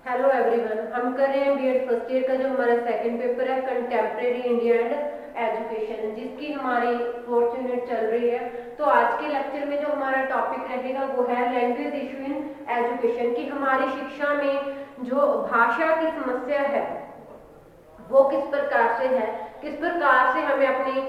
Hello everyone, हम कर रहे हैं बीएड फर्स्ट ईयर का जो हमारा सेकंड पेपर है कंटेम्प्रेरी इंडिया एंड एजुकेशन, जिसकी हमारी फोर्थ यूनिट चल रही है। तो आज के लेक्चर में जो हमारा टॉपिक रहेगा वो है लैंग्वेज इशू इन एजुकेशन, की हमारी शिक्षा में जो भाषा की समस्या है वो किस प्रकार से है, किस प्रकार से हमें अपनी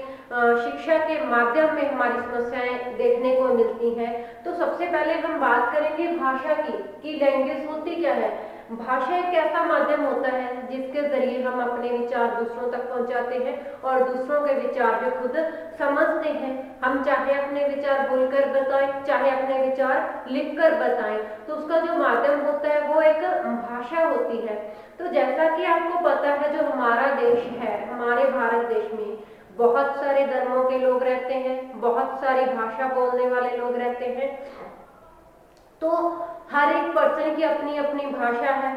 शिक्षा के माध्यम में हमारी समस्याएं देखने को मिलती हैं। तो सबसे पहले हम बात करेंगे भाषा की कि लैंग्वेज होती क्या है। भाषा एक ऐसा माध्यम होता है जिसके जरिए हम अपने विचार दूसरों तक पहुंचाते हैं और दूसरों के विचार जो खुद समझते हैं। हम चाहे अपने विचार बोलकर बताएं, चाहे अपने विचार लिखकर बताएं, तो उसका जो माध्यम होता है वो एक भाषा होती है। तो जैसा कि आपको पता है, जो हमारा देश है, हमारे भारत देश में बहुत सारे धर्मों के लोग रहते हैं, बहुत सारी भाषा बोलने वाले लोग रहते हैं। तो हर एक पर्सन की अपनी अपनी भाषा है।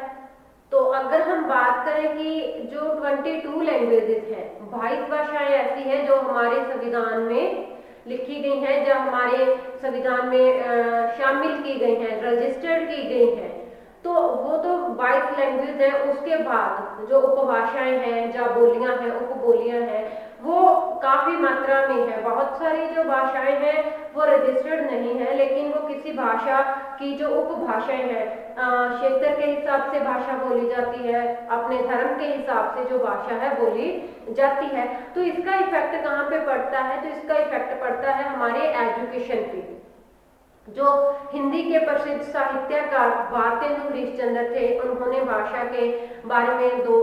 तो अगर हम बात करें कि जो 22 लैंग्वेजेस हैं, 22 भाषाएं ऐसी हैं जो हमारे संविधान में लिखी गई हैं, जो हमारे संविधान में शामिल की गई हैं, रजिस्टर्ड की गई हैं। तो वो तो 22 लैंग्वेज है। उसके बाद जो उपभाषाएं हैं, या बोलियां हैं, उपबोलियां हैं, वो काफी मात्रा में है। बहुत सारी जो भाषाएं हैं वो रजिस्टर्ड नहीं है, लेकिन वो किसी भाषा की जो उपभाषाएं हैं, क्षेत्र के हिसाब से भाषा बोली जाती है, अपने धर्म के हिसाब से जो भाषा है बोली जाती है। तो इसका इफेक्ट कहाँ पे पड़ता है? तो इसका इफेक्ट पड़ता है हमारे एजुकेशन पे। जो हिंदी के प्रसिद्ध साहित्यकार भारतेंदु हरिश्चंद्र थे, उन्होंने भाषा के बारे में दो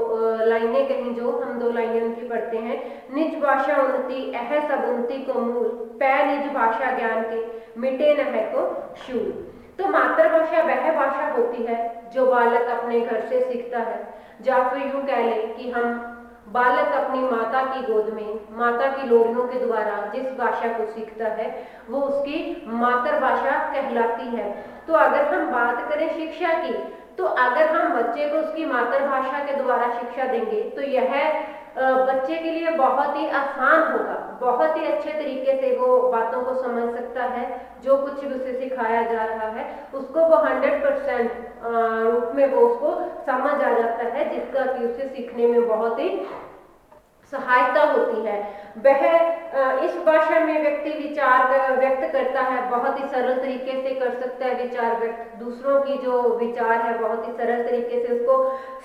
लाइनें कही, जो हम दो लाइनें उनकी पढ़ते हैं। निज भाषा उन्नति अह सब उन्नति को मूल, पै निज भाषा ज्ञान के मिटे न है को शूल। तो मातृभाषा वह भाषा होती है जो बालक अपने घर से सीखता है, या फिर यूं कह लें कि हम बालक अपनी माता की गोद में, माता की लोरियों के द्वारा जिस भाषा को सीखता है वो उसकी मातृभाषा कहलाती है। तो अगर हम बात करें शिक्षा की, तो अगर हम बच्चे को उसकी मातृभाषा के द्वारा शिक्षा देंगे तो यह बच्चे के लिए बहुत ही आसान होगा, बहुत ही अच्छे तरीके से वो बातों को समझ सकता है। जो कुछ भी उसे सिखाया जा रहा है उसको वो 100% रूप में वो उसको समझ आ जाता है, जिसका कि उसे सीखने में बहुत ही सहायता होती है। वह इस भाषा में व्यक्ति विचार व्यक्त करता है, बहुत ही सरल तरीके से कर सकता है विचार व्यक्त, दूसरों की जो विचार है बहुत ही सरल तरीके से उसको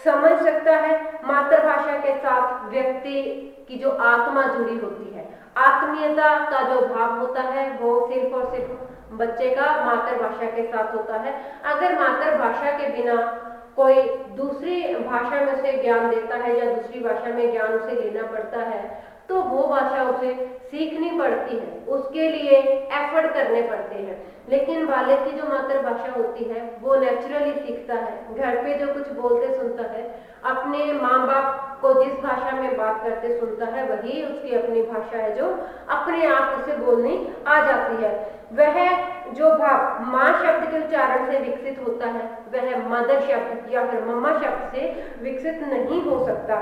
समझ सकता है। मातृभाषा के साथ व्यक्ति की जो आत्मा जुड़ी होती है, आत्मीयता का जो भाव होता है वो सिर्फ और सिर्फ बच्चे का मातृभाषा के साथ होता है। अगर मातृभाषा के बिना कोई दूसरी भाषा में उसे ज्ञान देता है या दूसरी भाषा में ज्ञान उसे लेना पड़ता है, तो वो भाषा उसे सीखनी पड़ती है, उसके लिए एफर्ट करने पड़ते हैं। लेकिन बालक की जो मातृभाषा होती है वो नेचुरली सीखता है, घर पे जो कुछ बोलते सुनता है, अपने माँ बाप को जिस भाषा में बात करते सुनता है, वही उसकी अपनी भाषा है जो अपने आप उसे बोलनी आ जाती है। वह जो भाव माँ शब्द के उच्चारण से विकसित होता है वह मदर शब्द या फिर मम्मा शब्द से विकसित नहीं हो सकता।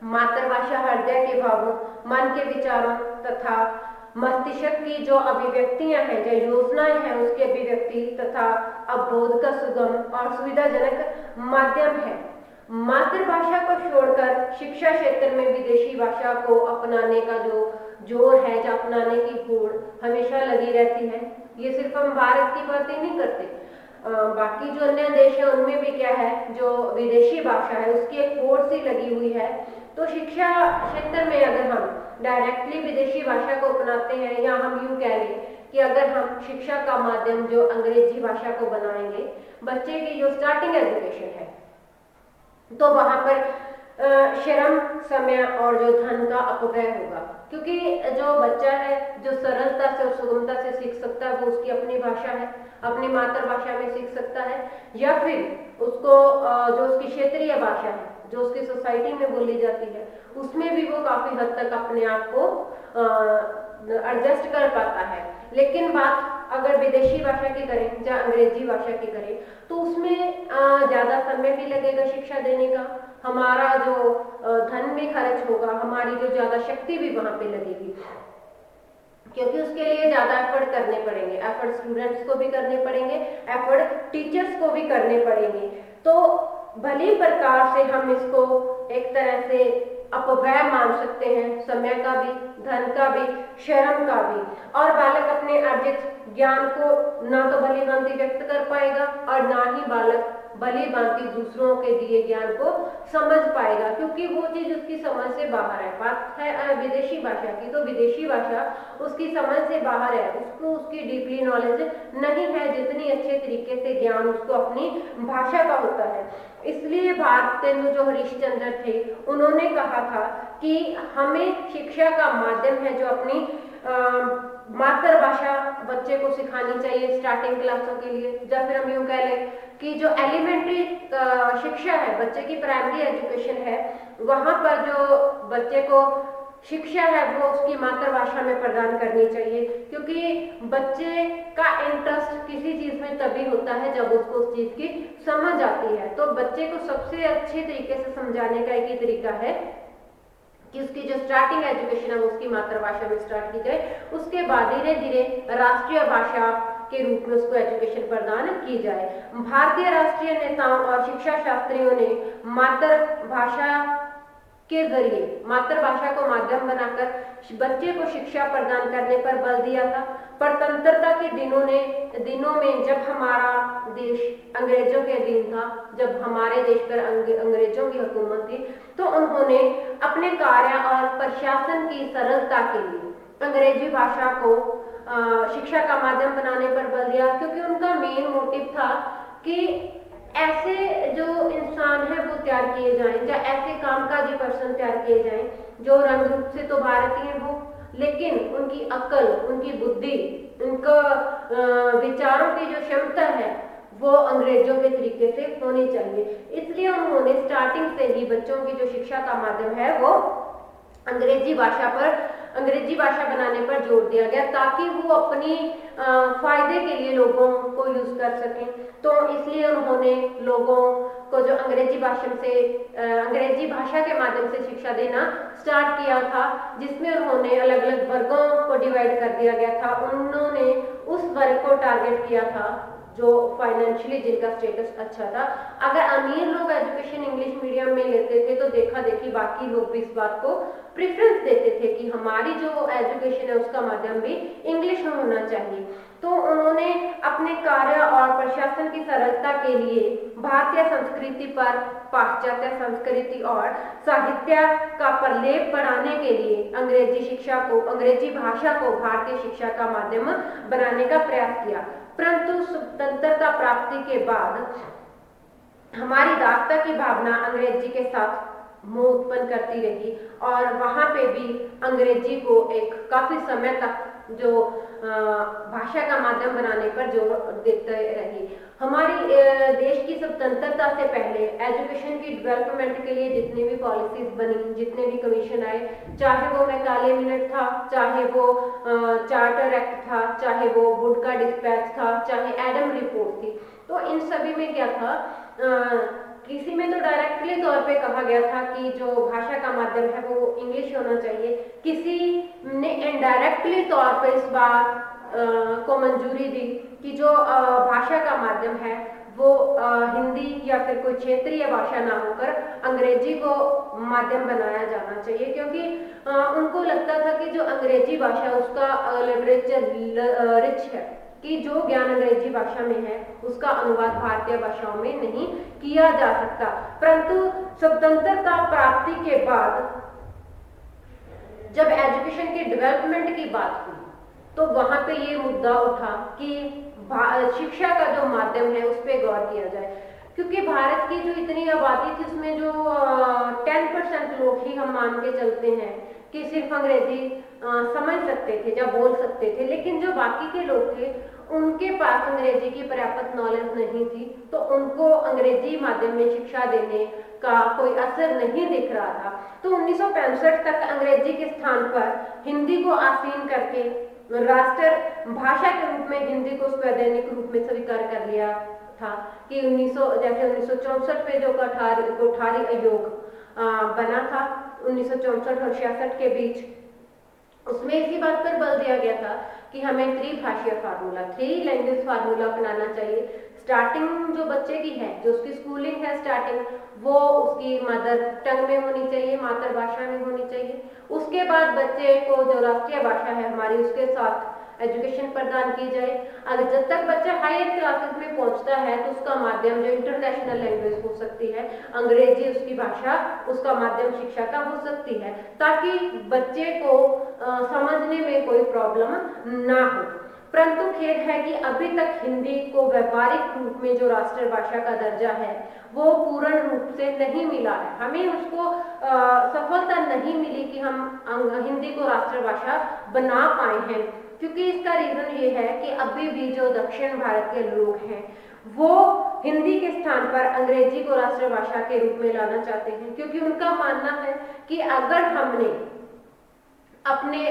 मातृभाषा हृदय के भावों, मन के विचारों तथा मस्तिष्क की जो अभिव्यक्तियां हैं, जो योजनाएं हैं, उसकी अभिव्यक्ति तथा अवबोध का सुगम और सुविधाजनक माध्यम है। मातृभाषा को छोड़कर शिक्षा क्षेत्र में विदेशी भाषा को अपनाने का जो जोर है, जो अपनाने की होड़ हमेशा लगी रहती है। ये सिर्फ हम भारत की बातें नहीं करते, बाकी जो अन्य देश है उनमें भी क्या है, जो विदेशी भाषा है उसकी एक होड़ सी लगी हुई है। तो शिक्षा क्षेत्र में अगर हम डायरेक्टली विदेशी भाषा को अपनाते हैं, या हम यूं कह लें कि अगर हम शिक्षा का माध्यम जो अंग्रेजी भाषा को बनाएंगे, बच्चे की जो स्टार्टिंग एजुकेशन है, तो वहां पर श्रम, समय और जो धन का अपव्यय होगा। क्योंकि जो बच्चा है जो सरलता से और सुगमता से सीख सकता है वो उसकी अपनी भाषा है, अपनी मातृभाषा में सीख सकता है, या फिर उसको जो उसकी क्षेत्रीय भाषा है जो उसकी सोसाइटी में बोली जाती है उसमें भी वो काफी हद तक अपने आप को एडजस्ट कर पाता है। लेकिन बात अगर विदेशी भाषा की करें या अंग्रेजी भाषा की करें, तो उसमें ज्यादा समय भी लगेगा शिक्षा देने का, हमारा जो धन भी खर्च होगा, हमारी जो ज्यादा शक्ति भी वहां पे लगेगी, क्योंकि उसके लिए ज्यादा एफर्ट करने पड़ेंगे, एफर्ट स्टूडेंट्स को भी करने पड़ेंगे, एफर्ट टीचर्स को भी करने पड़ेंगे। तो भली प्रकार से हम इसको एक तरह से अपव्यय मान सकते हैं, समय का भी, धन का भी, श्रम का भी। और बालक अपने अर्जित ज्ञान को ना तो भली भांति व्यक्त कर पाएगा और ना ही बालक भली भांति दूसरों के दिए ज्ञान को समझ पाएगा, क्योंकि वो चीज उसकी समझ से बाहर है। बात है विदेशी भाषा की, तो विदेशी भाषा उसकी समझ से बाहर है, उसको उसकी डीपली नॉलेज नहीं है जितनी अच्छे तरीके से ज्ञान उसको अपनी भाषा का होता है। इसलिए भारतेंदु जो हरिश्चंद्र थे, उन्होंने कहा था कि हमें शिक्षा का माध्यम है जो अपनी मातृभाषा बच्चे को सिखानी चाहिए स्टार्टिंग क्लासों के लिए। या फिर हम यूं कह लें कि जो एलिमेंट्री शिक्षा है, बच्चे की प्राइमरी एजुकेशन है, वहां पर जो बच्चे को शिक्षा है वो उसकी मातृभाषा में प्रदान करनी चाहिए, क्योंकि बच्चे का इंटरेस्ट किसी चीज में तभी होता है जब उसको उस चीज की समझ आती है। तो बच्चे को सबसे अच्छे तरीके से समझाने का एक ही तरीका है कि उसकी जो स्टार्टिंग एजुकेशन है वो उसकी मातृभाषा में स्टार्ट की जाए, उसके बाद धीरे धीरे राष्ट्रीय भाषा के रूप में उसको एजुकेशन प्रदान की जाए। भारतीय राष्ट्रीय नेताओं और शिक्षा शास्त्रियों ने मातृभाषा के जरिए, मातृभाषा को माध्यम बनाकर बच्चे को शिक्षा प्रदान करने पर बल दिया था। स्वतंत्रता के दिनों में जब हमारा देश अंग्रेजों के अधीन था, जब हमारे देश पर अंग्रेजों की हुकूमत थी, तो उन्होंने अपने कार्य और प्रशासन की सरलता के लिए अंग्रेजी भाषा को शिक्षा का माध्यम बनाने पर बल दिया, क्योंकि उनका मेन मोटिव था कि ऐसे जो इंसान है वो तैयार किए जाएं, या ऐसे कामकाजी पर्सन तैयार किए जाएं जो रंग रूप से तो भारतीय हो, लेकिन उनकी अक्ल, उनकी बुद्धि, उनका विचारों की जो क्षमता है वो अंग्रेजों के तरीके से होनी चाहिए। इसलिए उन्होंने स्टार्टिंग से ही बच्चों की जो शिक्षा का माध्यम है वो अंग्रेजी भाषा बनाने पर जोर दिया गया, ताकि वो अपनी फायदे के लिए लोगों को यूज कर सकें। तो इसलिए उन्होंने लोगों को जो अंग्रेजी भाषा के माध्यम से शिक्षा देना स्टार्ट किया था, जिसमें उन्होंने अलग अलग वर्गों को डिवाइड कर दिया गया था। उन्होंने उस वर्ग को टारगेट किया था जो फाइनेंशियली जिनका स्टेटस अच्छा था। अगर अमीर लोग एजुकेशन इंग्लिश मीडियम में लेते थे तो देखा देखी बाकी लोग भी इस बात को प्रेफरेंस देते थे कि हमारी जो एजुकेशन है उसका माध्यम भी इंग्लिश में होना चाहिए। तो उन्होंने अपने कार्य और प्रशासन की सरलता के लिए भारतीय संस्कृति पर पाश्चात्य संस्कृति और साहित्य का प्रलेप बढ़ाने के लिए अंग्रेजी भाषा को भारतीय शिक्षा का माध्यम बनाने का प्रयास किया। परंतु स्वतंत्रता प्राप्ति के बाद हमारी दासता की भावना अंग्रेजी के साथ मोह उत्पन्न करती रही, और वहां पे भी अंग्रेजी को एक काफी समय तक जो भाषा का माध्यम बनाने पर जोर देते रही। हमारी देश की स्वतंत्रता से पहले एजुकेशन की डेवलपमेंट के लिए जितनी भी पॉलिसीज बनी, जितने भी कमीशन आए, चाहे वो मैकाले मिनट था, चाहे वो चार्टर एक्ट था, चाहे वो वुड का डिस्पैच था, चाहे एडम रिपोर्ट थी, तो इन सभी में क्या था, किसी में तो डायरेक्टली तौर पे कहा गया था कि जो भाषा का माध्यम है वो इंग्लिश होना चाहिए, किसी ने इनडायरेक्टली तौर पे इस बात को मंजूरी दी कि जो भाषा का माध्यम है वो हिंदी या फिर कोई क्षेत्रीय भाषा ना होकर अंग्रेजी को माध्यम बनाया जाना चाहिए, क्योंकि उनको लगता था कि जो अंग्रेजी भाषा उसका लिटरेचर रिच है, कि जो ज्ञान अंग्रेजी भाषा में है उसका अनुवाद भारतीय भाषाओं में नहीं किया जा सकता। परंतु स्वतंत्रता प्राप्ति के बाद जब एजुकेशन के डेवलपमेंट की बात हुई तो वहां पे ये मुद्दा उठा कि शिक्षा का जो माध्यम है उस पर गौर किया जाए, क्योंकि भारत की जो इतनी आबादी थी उसमें जो 10% लोग ही हम मान के चलते हैं कि सिर्फ अंग्रेजी समझ सकते थे या बोल सकते थे, लेकिन जो बाकी के लोग थे उनके पास अंग्रेजी की पर्याप्त नॉलेज नहीं थी, तो उनको अंग्रेजी माध्यम में शिक्षा देने का कोई असर नहीं दिख रहा था। तो 1965 तक अंग्रेजी के स्थान पर हिंदी को आसीन करके राष्ट्र भाषा के रूप में हिंदी को स्वैधानिक रूप में स्वीकार कर लिया था कि 1964 पे जो कोठारी आयोग बना था 1964 और 66 के बीच, उसमें इसी बात पर बल दिया गया था कि हमें त्रिभाषीय फार्मूला, 3 लैंग्वेज फार्मूला अपनाना चाहिए। स्टार्टिंग जो बच्चे की है, जो उसकी स्कूलिंग है स्टार्टिंग, वो उसकी मदर टंग में होनी चाहिए, मातृभाषा में होनी चाहिए। उसके बाद बच्चे को जो राष्ट्रीय भाषा है हमारी, उसके साथ एजुकेशन प्रदान की जाए। अगर जब तक बच्चा हायर क्लासेस में पहुंचता है तो उसका माध्यम जो इंटरनेशनल लैंग्वेज हो सकती है, अंग्रेजी उसकी भाषा, उसका माध्यम शिक्षा का हो सकती है, ताकि बच्चे को समझने में कोई प्रॉब्लम ना हो। परंतु खेद है कि अभी तक हिंदी को व्यावहारिक रूप में जो राष्ट्रभाषा का दर्जा है वो पूर्ण रूप से नहीं मिला है। हमें उसको सफलता नहीं मिली कि हम हिंदी को राष्ट्रभाषा बना पाए हैं, क्योंकि इसका रीजन ये है कि अभी भी जो दक्षिण भारत के लोग हैं वो हिंदी के स्थान पर अंग्रेजी को राष्ट्रभाषा के रूप में लाना चाहते हैं, क्योंकि उनका मानना है कि अगर हमने अपने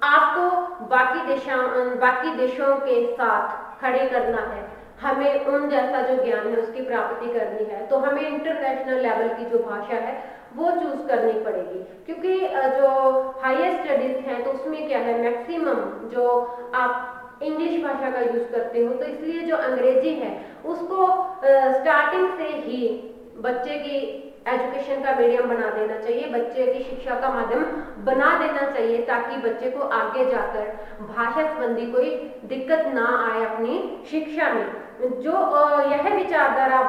आपको बाकी देशों के साथ खड़े करना है, हमें उन जैसा जो ज्ञान है उसकी प्राप्ति करनी है, तो हमें इंटरनेशनल लेवल की जो भाषा है वो चूज करनी पड़ेगी। क्योंकि जो हायर स्टडीज हैं तो उसमें क्या है, मैक्सिमम जो आप इंग्लिश भाषा का यूज करते हो, तो इसलिए जो अंग्रेजी है उसको स्टार्टिंग से ही बच्चे की एजुकेशन का मीडियम बना देना चाहिए, बच्चे की शिक्षा का माध्यम बना देना चाहिए, ताकि बच्चे को आगे जाकर भाषा संबंधी कोई दिक्कत ना आए अपनी शिक्षा में। जो यह विचारधारा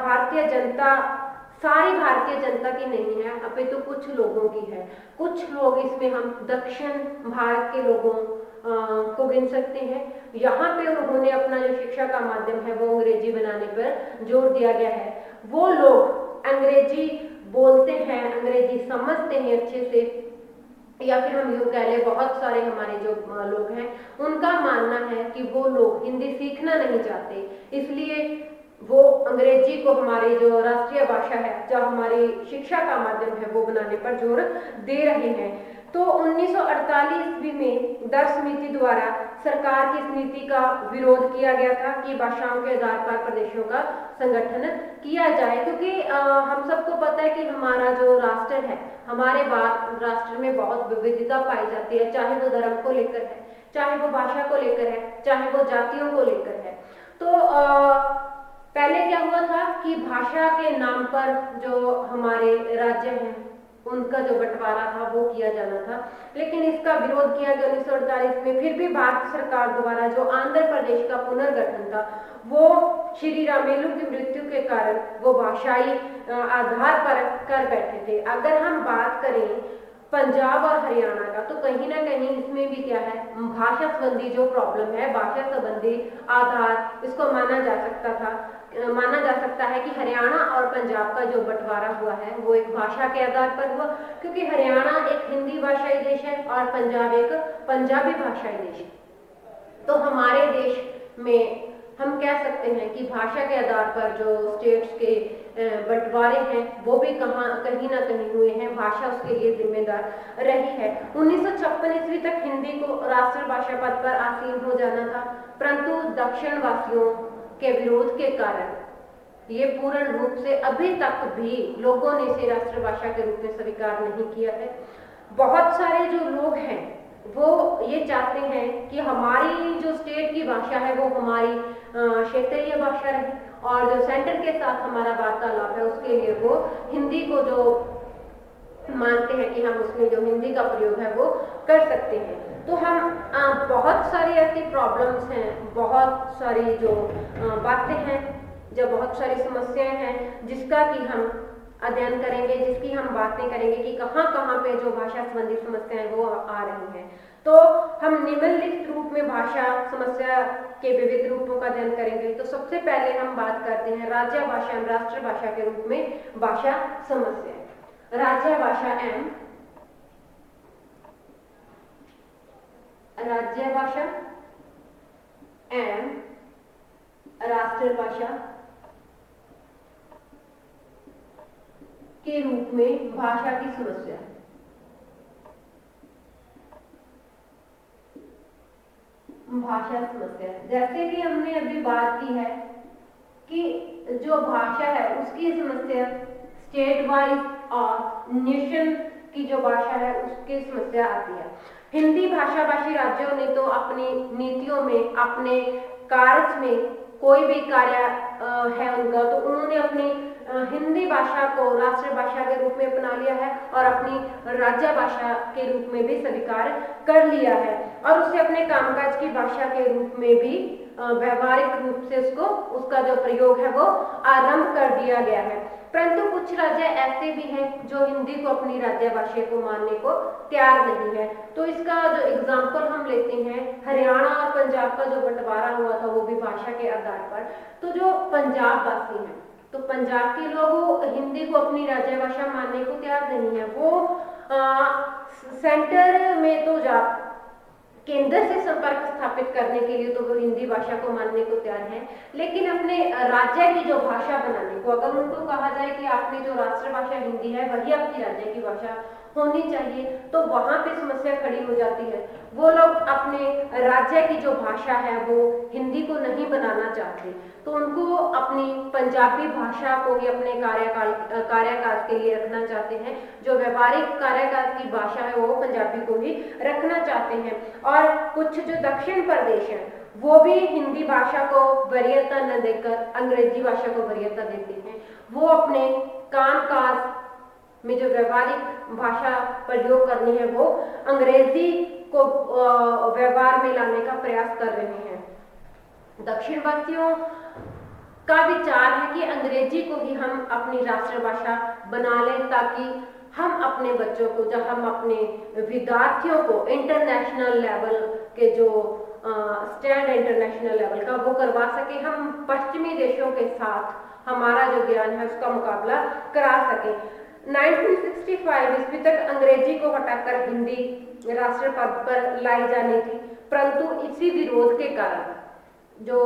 सारी भारतीय जनता की नहीं है, अपितु कुछ लोगों की है। कुछ लोग, इसमें हम दक्षिण भारत के लोगों को गिन सकते हैं, यहाँ पे उन्होंने अपना जो शिक्षा का माध्यम है वो अंग्रेजी बनाने पर जोर दिया गया है। वो लोग अंग्रेजी बोलते हैं, अंग्रेजी समझते हैं अच्छे से, या फिर हम यूँ कह लें बहुत सारे हमारे जो लोग हैं उनका मानना है कि वो लोग हिंदी सीखना नहीं चाहते, इसलिए वो अंग्रेजी को हमारी जो राष्ट्रीय भाषा है, जो हमारी शिक्षा का माध्यम है, वो बनाने पर जोर दे रहे हैं। तो 1948 ईस्वी में दर समिति द्वारा सरकार की इस नीति का विरोध किया गया था कि भाषाओं के आधार पर प्रदेशों का संगठन किया जाए, क्योंकि हम सबको पता है कि हमारा जो राष्ट्र है, हमारे राष्ट्र में बहुत विविधता पाई जाती है, चाहे वो धर्म को लेकर है, चाहे वो भाषा को लेकर है, चाहे वो जातियों को लेकर है। तो पहले क्या हुआ था कि भाषा के नाम पर जो हमारे राज्य हैं उनका जो बंटवारा था वो किया जाना था, लेकिन इसका विरोध किया गया 1948 में। फिर भी भारत सरकार द्वारा जो आंध्र प्रदेश का पुनर्गठन था वो श्री रामेलू की मृत्यु के कारण वो भाषाई आधार पर कर बैठे थे। अगर हम बात करें पंजाब और हरियाणा का, तो कहीं ना कहीं इसमें भी क्या है, भाषा संबंधी जो प्रॉब्लम है, भाषा संबंधी आधार इसको माना जा सकता है कि हरियाणा और पंजाब का जो बंटवारा हुआ है वो एक भाषा के आधार पर हुआ, क्योंकि हरियाणा एक हिंदी भाषाई देश है और पंजाब एक पंजाबी भाषाई देश है। तो हमारे देश में हम कह सकते हैं कि भाषा के आधार पर जो स्टेट्स के बंटवारे हैं वो भी कहीं ना कहीं हुए हैं, भाषा उसके लिए जिम्मेदार रही है। 1956 ईस्वी तक हिंदी को राष्ट्रभाषा पद पर आसीन हो जाना था, परंतु दक्षिण वासियों के विरोध के कारण ये पूर्ण रूप से अभी तक भी लोगों ने इसे राष्ट्रभाषा के रूप में स्वीकार नहीं किया है। बहुत सारे जो लोग हैं वो ये चाहते हैं कि हमारी जो स्टेट की भाषा है वो हमारी क्षेत्रीय भाषा रहे, और जो सेंटर के साथ हमारा वार्तालाप है उसके लिए वो हिंदी को जो मानते हैं कि हम उसमें जो हिंदी का प्रयोग है वो कर सकते हैं। तो हम बहुत सारी ऐसी प्रॉब्लम्स हैं, बहुत सारी जो बातें हैं, जो बहुत सारी समस्याएं हैं जिसका कि हम अध्ययन करेंगे, जिसकी हम बातें करेंगे कि कहाँ पे जो भाषा संबंधी समस्याएं वो आ रही हैं। तो हम निम्नलिखित रूप में भाषा समस्या के विविध रूपों का अध्ययन करेंगे। तो सबसे पहले हम बात करते हैं राज्य भाषा एवं राष्ट्रभाषा के रूप में भाषा समस्या। राज्य भाषा एवं राज्य भाषा एवं राष्ट्रभाषा के रूप में भाषा की समस्या। भाषा समस्या, जैसे कि हमने अभी बात की है कि जो भाषा है उसकी समस्या स्टेट वाइज और नेशन की जो भाषा है उसकी समस्या आती है। हिंदी भाषाभाषी राज्यों ने तो अपनी नीतियों में, अपने कार्य में कोई भी कार्य है उनका, तो उन्होंने अपनी हिंदी भाषा को राष्ट्रीय भाषा के रूप में अपना लिया है और अपनी राज्य भाषा के रूप में भी स्वीकार कर लिया है और उसे अपने कामकाज की भाषा के रूप में भी व्यवहारिक रूप से उसका जो प्रयोग है वो आरंभ कर दिया गया है। परंतु कुछ राज्य ऐसे भी हैं जो हिंदी को अपनी राज्य भाषा को मानने को तैयार नहीं है। तो इसका जो एग्जाम्पल हम लेते हैं, हरियाणा और पंजाब का जो बंटवारा हुआ था वो भी भाषा के आधार पर। तो जो पंजाब वासी हैं, तो पंजाब के लोग हिंदी को अपनी राज्य भाषा मानने को तैयार नहीं है। वो सेंटर में तो जा केंद्र से संपर्क स्थापित करने के लिए तो वो हिंदी भाषा को मानने को तैयार है, लेकिन अपने राज्य की जो भाषा बनाने को, अगर उनको कहा जाए कि आपकी जो राष्ट्रभाषा हिंदी है वही आपकी राज्य की भाषा होनी चाहिए, तो वहां पे समस्या खड़ी हो जाती है। वो लोग अपने राज्य की जो भाषा है वो हिंदी को नहीं बनाना चाहते, तो उनको अपनी पंजाबी भाषा को ही अपने कार्यकाल के लिए रखना चाहते हैं। जो व्यवहारिक कार्यकाल की भाषा है वो पंजाबी को ही रखना चाहते हैं। और कुछ जो दक्षिण प्रदेश है वो भी हिंदी भाषा को वरीयता न देकर अंग्रेजी भाषा को वरीयता देते हैं। वो अपने कामकाज में जो व्यवहारिक भाषा प्रयोग करनी है वो अंग्रेजी को व्यवहार में लाने का प्रयास कर रहे हैं। दक्षिण वासियों का विचार है कि अंग्रेजी को ही हम अपनी राष्ट्रभाषा बना लें, ताकि हम अपने बच्चों को, जब हम अपने विद्यार्थियों को इंटरनेशनल लेवल के जो स्टैंड इंटरनेशनल लेवल का वो करवा सके, हम पश्चिमी देशों के साथ हमारा जो ज्ञान है उसका मुकाबला करा सके। 1965 ईस्वी तक अंग्रेजी को हटाकर हिंदी राष्ट्रीय पद पर लाई जानी थी, परंतु इसी विरोध के कारण जो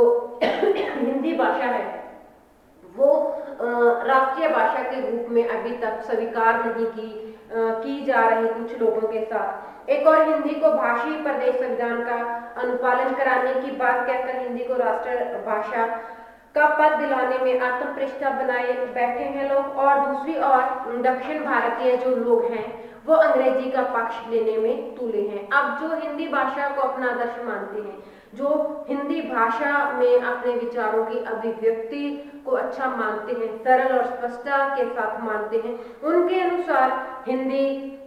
हिंदी भाषा है वो राष्ट्रीय भाषा के रूप में अभी तक स्वीकार नहीं की जा रही कुछ लोगों के साथ। एक और हिंदी को भाषी प्रदेश संविधान का अनुपालन कराने की बात कहकर हिंदी को राष्ट्रीय भाषा का पद दिलाने में आत्मप्रतिष्ठा बनाए बैठे हैं लोग, और दूसरी ओर दक्षिण भारतीय जो लोग हैं वो अंग्रेजी का पक्ष लेने में तुले हैं। अब जो हिंदी भाषा को अपना आदर्श मानते हैं, जो हिंदी भाषा में अपने विचारों की अभिव्यक्ति को अच्छा मानते हैं, सरल और स्पष्टता के साथ मानते हैं, उनके अनुसार हिंदी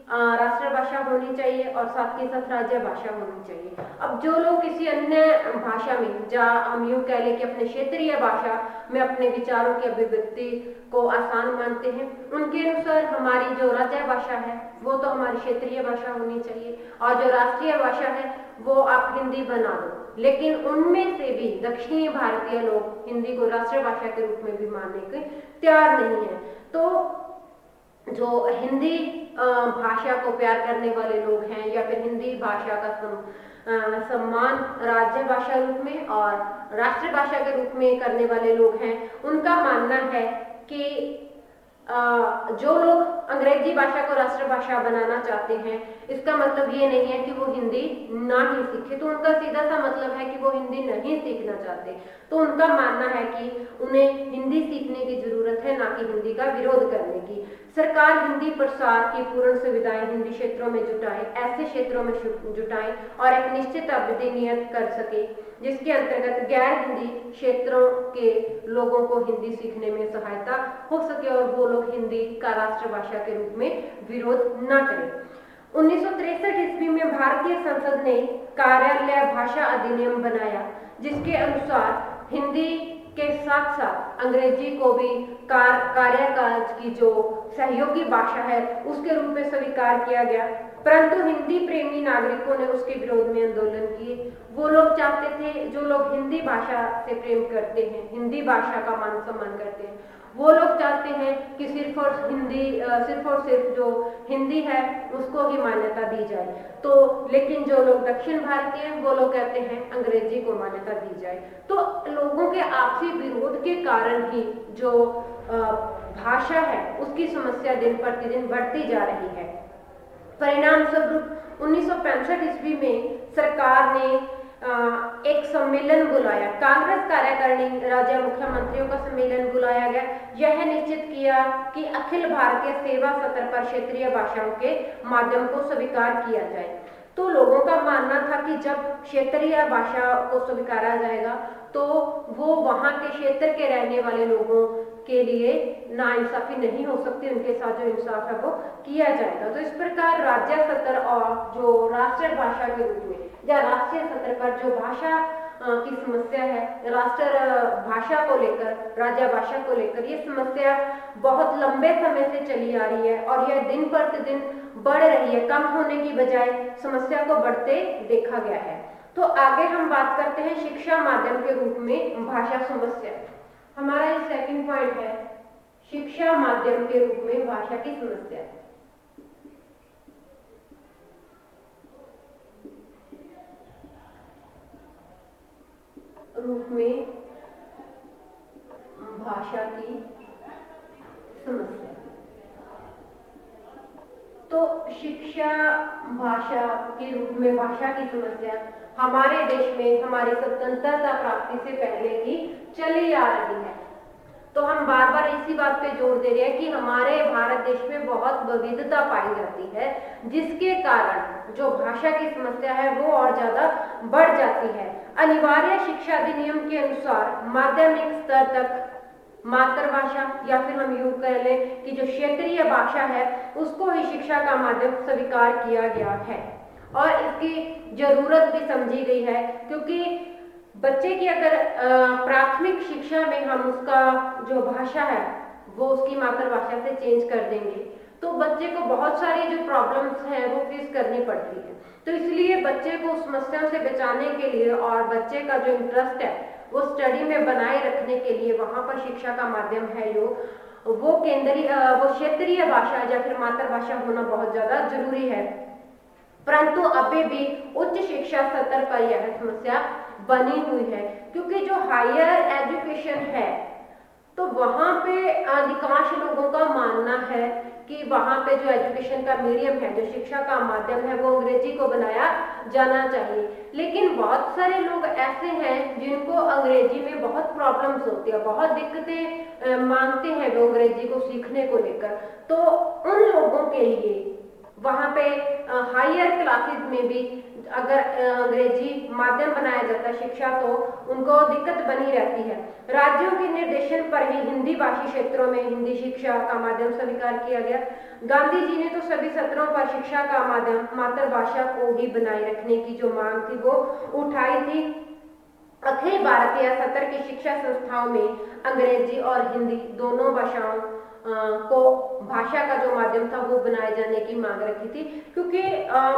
राष्ट्रीय भाषा होनी चाहिए और साथ के साथ राज्य भाषा होनी चाहिए। अब जो लोग किसी अन्य भाषा में, जहाँ हम यूँ कह लें कि अपने क्षेत्रीय भाषा में अपने विचारों की अभिव्यक्ति को आसान मानते हैं, उनके अनुसार हमारी जो राज्य भाषा है वो तो हमारी क्षेत्रीय भाषा होनी चाहिए और जो राष्ट्रीय भाषा है वो आप हिंदी बना दो। लेकिन उनमें से भी दक्षिणी भारतीय लोग हिंदी को राष्ट्रीय भाषा के रूप में भी मानने के तैयार नहीं है। तो जो हिंदी भाषा को प्यार करने वाले लोग हैं या फिर हिंदी भाषा का सम्मान राज्य भाषा रूप में और राष्ट्रीय भाषा के रूप में करने वाले लोग हैं, उनका मानना है कि जो लोग अंग्रेजी भाषा को राष्ट्रभाषा बनाना चाहते हैं, इसका मतलब ये नहीं है कि वो हिंदी ना ही सीखे, तो उनका सीधा सा मतलब है कि वो हिंदी नहीं सीखना चाहते। तो उनका मानना है कि उन्हें हिंदी सीखने की जरूरत है, ना कि हिंदी का विरोध करने की। सरकार हिंदी प्रसार की पूर्ण सुविधाएं हिंदी क्षेत्रों में जुटाए, ऐसे क्षेत्रों में जुटाए और एक निश्चित अवधि नियत कर सके जिसके अंतर्गत गैर हिंदी क्षेत्रों के लोगों को हिंदी सीखने में सहायता हो सके और वो लोग हिंदी का राष्ट्रभाषा के रूप में विरोध न करें। 1963 ईस्वी में भारतीय संसद ने कार्यालय भाषा अधिनियम बनाया, जिसके अनुसार हिंदी के साथ साथ अंग्रेजी को भी कार्यकाज की जो सहयोगी भाषा है उसके रूप में स्वीकार किया गया, परंतु हिंदी प्रेमी नागरिकों ने उसके विरोध में आंदोलन किए। वो लोग चाहते थे, जो लोग हिंदी भाषा से प्रेम करते हैं, हिंदी भाषा का मान सम्मान करते हैं, वो लोग चाहते हैं कि सिर्फ और सिर्फ जो हिंदी है उसको ही मान्यता दी जाए। तो लेकिन जो लोग दक्षिण भारतीय हैं वो लोग कहते हैं अंग्रेजी को मान्यता दी जाए। तो लोगों के आपसी विरोध के कारण ही जो भाषा है उसकी समस्या दिन प्रतिदिन बढ़ती जा रही है। परिणाम स्वरूप 1965 ईस्वी में सरकार ने एक सम्मेलन बुलाया, कांग्रेस कार्यकारिणी राज्य मुख्यमंत्रियों का सम्मेलन बुलाया गया। यह निश्चित किया कि अखिल भारतीय सेवा सत्र पर क्षेत्रीय भाषाओं के माध्यम को स्वीकार किया जाए। तो लोगों का मानना था कि जब क्षेत्रीय भाषा को स्वीकारा जाएगा तो वो वहाँ के क्षेत्र के रहने वाले लोगों के लिए नाइंसाफी नहीं हो सकती, उनके साथ जो इंसाफ है वो किया जाएगा। तो इस प्रकार राज्य स्तर और जो राष्ट्रीय भाषा के रूप में या राष्ट्रीय स्तर पर जो भाषा की समस्या है, राष्ट्र भाषा को लेकर, राज्य भाषा को लेकर, ये समस्या बहुत लंबे समय से चली आ रही है और यह दिन प्रतिदिन बढ़ रही है, कम होने की बजाय समस्या को बढ़ते देखा गया है। तो आगे हम बात करते हैं शिक्षा माध्यम के रूप में भाषा समस्या। हमारा ये सेकंड पॉइंट है, शिक्षा माध्यम के रूप में भाषा की समस्या। रूप में भाषा की समस्या। तो शिक्षा भाषा के रूप में भाषा की समस्या हमारे देश में हमारी स्वतंत्रता प्राप्ति से पहले ही चली आ रही है। तो हम बार बार इसी बात पे जोर दे रहे हैं कि हमारे भारत देश में बहुत विविधता पाई जाती है, जिसके कारण जो भाषा की समस्या है वो और ज्यादा बढ़ जाती है। अनिवार्य शिक्षा अधिनियम के अनुसार माध्यमिक स्तर तक मातृभाषा या फिर हम यूं कह लें कि जो क्षेत्रीय भाषा है उसको ही शिक्षा का माध्यम स्वीकार किया गया है और इसकी जरूरत भी समझी गई है, क्योंकि बच्चे की अगर प्राथमिक शिक्षा में हम उसका जो भाषा है वो उसकी मातृभाषा से चेंज कर देंगे तो बच्चे को बहुत सारी जो प्रॉब्लम्स हैं वो फेस करनी पड़ती है। तो इसलिए बच्चे को समस्याओं से बचाने के लिए और बच्चे का जो इंटरेस्ट है वो स्टडी में बनाए रखने के लिए वहाँ पर शिक्षा का माध्यम है जो वो वो क्षेत्रीय भाषा या फिर मातृभाषा होना बहुत ज्यादा जरूरी है। परंतु अभी भी उच्च शिक्षा स्तर पर यह समस्या बनी हुई है, क्योंकि जो हायर एजुकेशन है तो वहाँ पे अधिकांश लोगों का मानना है कि वहाँ पे जो एजुकेशन का मीडियम है, जो शिक्षा का माध्यम है वो अंग्रेजी को बनाया जाना चाहिए। लेकिन बहुत सारे लोग ऐसे हैं जिनको अंग्रेजी में बहुत प्रॉब्लम्स होती है, बहुत दिक्कतें मानते हैं वो अंग्रेजी को सीखने को लेकर। तो उन लोगों के लिए वहाँ पे हायर क्लासेस में भी अगर अंग्रेजी माध्यम बनाया जाता है शिक्षा तो उनको दिक्कत बनी रहती है। राज्यों के निर्देशन पर ही हिंदी भाषी क्षेत्रों में हिंदी शिक्षा का माध्यम स्वीकार किया गया। गांधी जी ने तो सभी सत्रों पर शिक्षा का माध्यम मातृभाषा को ही बनाए रखने की जो मांग थी वो उठाई थी। अखिल भारतीय सत्र की शिक्षा संस्थाओं में अंग्रेजी और हिंदी दोनों भाषाओं को भाषा का जो माध्यम था वो बनाए जाने की मांग रखी थी, क्योंकि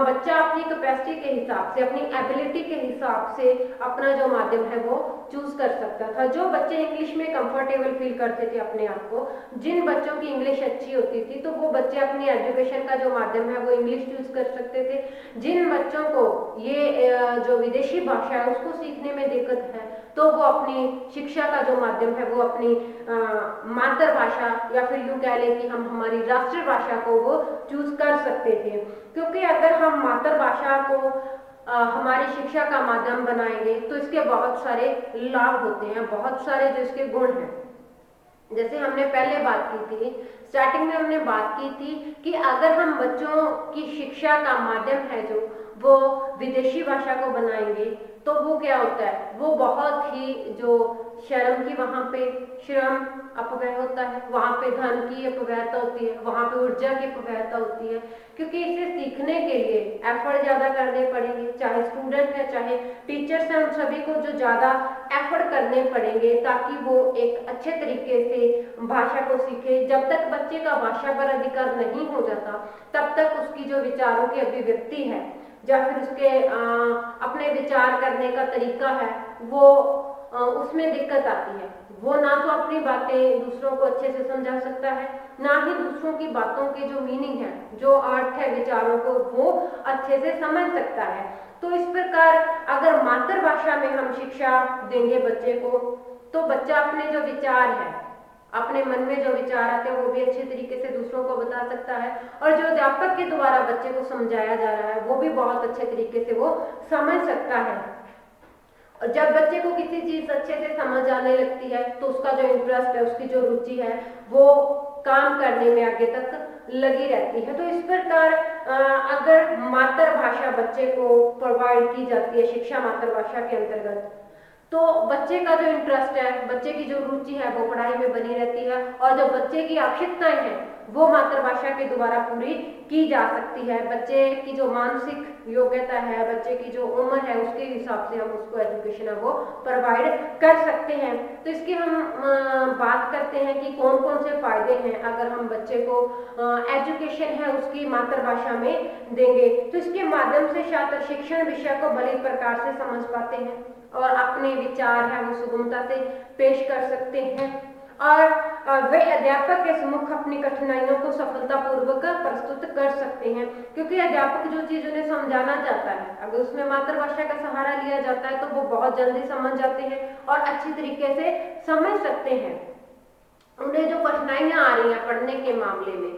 बच्चा अपनी कैपेसिटी के हिसाब से, अपनी एबिलिटी के हिसाब से अपना जो माध्यम है वो चूज कर सकता था। जो बच्चे इंग्लिश में कंफर्टेबल फील करते थे अपने आप को, जिन बच्चों की इंग्लिश अच्छी होती थी तो वो बच्चे अपनी एजुकेशन का जो माध्यम है वो इंग्लिश चूज कर सकते थे। जिन बच्चों को ये जो विदेशी भाषा है उसको सीखने में दिक्कत है तो वो अपनी शिक्षा का जो माध्यम है वो अपनी मातृभाषा या फिर यूं कह लें कि हम हमारी राष्ट्रीय भाषा को वो चूज कर सकते थे। क्योंकि अगर हम मातृभाषा को हमारी शिक्षा का माध्यम बनाएंगे तो इसके बहुत सारे लाभ होते हैं, बहुत सारे जो इसके गुण हैं। जैसे हमने पहले बात की थी, स्टार्टिंग में हमने बात की थी कि अगर हम बच्चों की शिक्षा का माध्यम है जो वो विदेशी भाषा को बनाएंगे तो वो क्या होता है, वो बहुत ही जो श्रम की वहाँ पे श्रम अपव्यय होता है, वहाँ पे धन की अपव्ययता होती है, वहाँ पे ऊर्जा की अपव्ययता होती है, क्योंकि इसे सीखने के लिए एफर्ट ज्यादा करने पड़ेंगे। चाहे स्टूडेंट है चाहे टीचर्स हैं, उन सभी को जो ज्यादा एफर्ट करने पड़ेंगे ताकि वो एक अच्छे तरीके से भाषा को सीखे। जब तक बच्चे का भाषा पर अधिकार नहीं हो जाता तब तक उसकी जो विचारों की अभिव्यक्ति है या फिर उसके अपने विचार करने का तरीका है वो उसमें दिक्कत आती है। वो ना तो अपनी बातें दूसरों को अच्छे से समझा सकता है, ना ही दूसरों की बातों के जो मीनिंग है, जो अर्थ है विचारों को वो अच्छे से समझ सकता है। तो इस प्रकार अगर मातृभाषा में हम शिक्षा देंगे बच्चे को तो बच्चा अपने जो विचार है, अपने मन में जो विचार आते हैं वो भी अच्छे तरीके से दूसरों को बता सकता है और जो अध्यापक के द्वारा बच्चे को समझाया जा रहा है वो भी बहुत अच्छे तरीके से वो समझ सकता है। और जब बच्चे को किसी चीज अच्छे से समझ आने लगती है तो उसका जो इंटरेस्ट है, उसकी जो रुचि है वो काम करने में आगे तक लगी रहती है। तो इस प्रकार अगर मातृभाषा बच्चे को प्रोवाइड की जाती है शिक्षा मातृभाषा के अंतर्गत तो बच्चे का जो इंटरेस्ट है, बच्चे की जो रुचि है वो पढ़ाई में बनी रहती है, और जो बच्चे की आवश्यकताएं हैं वो मातृभाषा के द्वारा पूरी की जा सकती है। बच्चे की जो मानसिक योग्यता है, बच्चे की जो उम्र है, उसके हिसाब से हम उसको एजुकेशन है वो प्रोवाइड कर सकते हैं। तो इसकी हम बात करते हैं कि कौन कौन से फायदे हैं अगर हम बच्चे को एजुकेशन है उसकी मातृभाषा में देंगे। तो इसके माध्यम से छात्र शिक्षण विषय को बड़े प्रकार से समझ पाते हैं और अपने विचार है वो सुगमता से पेश कर सकते हैं, और वे अध्यापक के सम्मुख अपनी कठिनाइयों को सफलतापूर्वक प्रस्तुत कर सकते हैं। क्योंकि अध्यापक जो चीज उन्हें समझाना चाहता है, अगर उसमें मातृभाषा का सहारा लिया जाता है तो वो बहुत जल्दी समझ जाते हैं और अच्छी तरीके से समझ सकते हैं। उन्हें जो कठिनाइयां आ रही हैं पढ़ने के मामले में,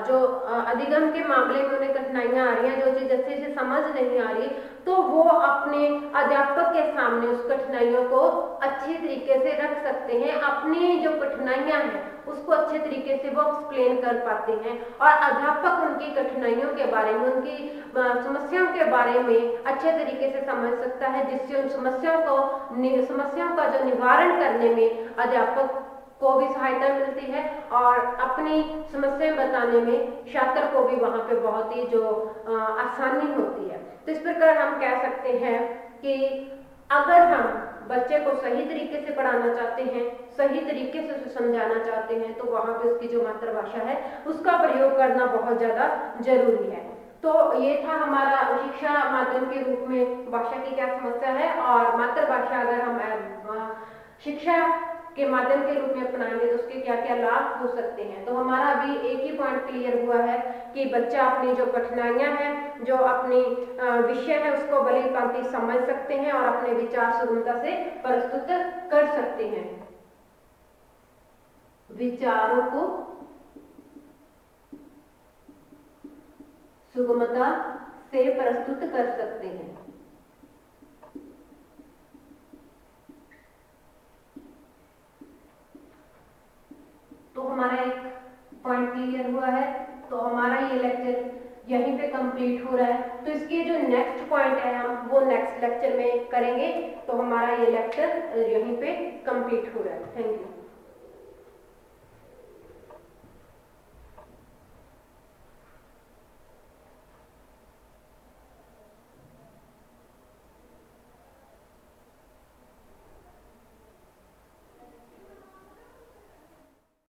जो अधिगम के मामले में उन्हें कठिनाइयां आ रही हैं, जो चीज अच्छे से समझ नहीं आ रही, तो वो अपने अध्यापक के सामने उस कठिनाइयों को अच्छी तरीके से रख सकते हैं। अपनी जो कठिनाइयां हैं उसको अच्छे तरीके से वो एक्सप्लेन कर पाते हैं, और अध्यापक उनकी कठिनाइयों के बारे में, उनकी समस्याओं के बारे में अच्छे तरीके से समझ सकता है, जिससे उन समस्याओं का जो निवारण करने में अध्यापक को भी सहायता मिलती है, और अपनी समस्याएं बताने में छात्र को भी वहां पे बहुत ही जो आसानी होती है। तो इस प्रकार हम कह सकते हैं कि अगर हम बच्चे को सही तरीके से पढ़ाना चाहते हैं, सही तरीके से उसे समझाना चाहते हैं, तो वहां पे उसकी जो मातृभाषा है उसका प्रयोग करना बहुत ज्यादा जरूरी है। तो ये था हमारा शिक्षा माध्यम के रूप में भाषा की क्या समस्या है, और मातृभाषा अगर हम शिक्षा के माध्यम के रूप में अपनाएंगे तो उसके क्या क्या लाभ हो सकते हैं। तो हमारा अभी एक ही पॉइंट क्लियर हुआ है कि बच्चा अपनी जो कठिनाइयां हैं, जो अपनी विषय है उसको भली भांति समझ सकते हैं और अपने विचार सुगमता से प्रस्तुत कर सकते हैं, विचारों को सुगमता से प्रस्तुत कर सकते हैं। तो हमारा एक पॉइंट क्लियर हुआ है, तो हमारा ये लेक्चर यहीं पे कंप्लीट हो रहा है। तो इसके जो नेक्स्ट पॉइंट है हम वो नेक्स्ट लेक्चर में करेंगे। तो हमारा ये लेक्चर यहीं पे कंप्लीट हो रहा है। Thank you.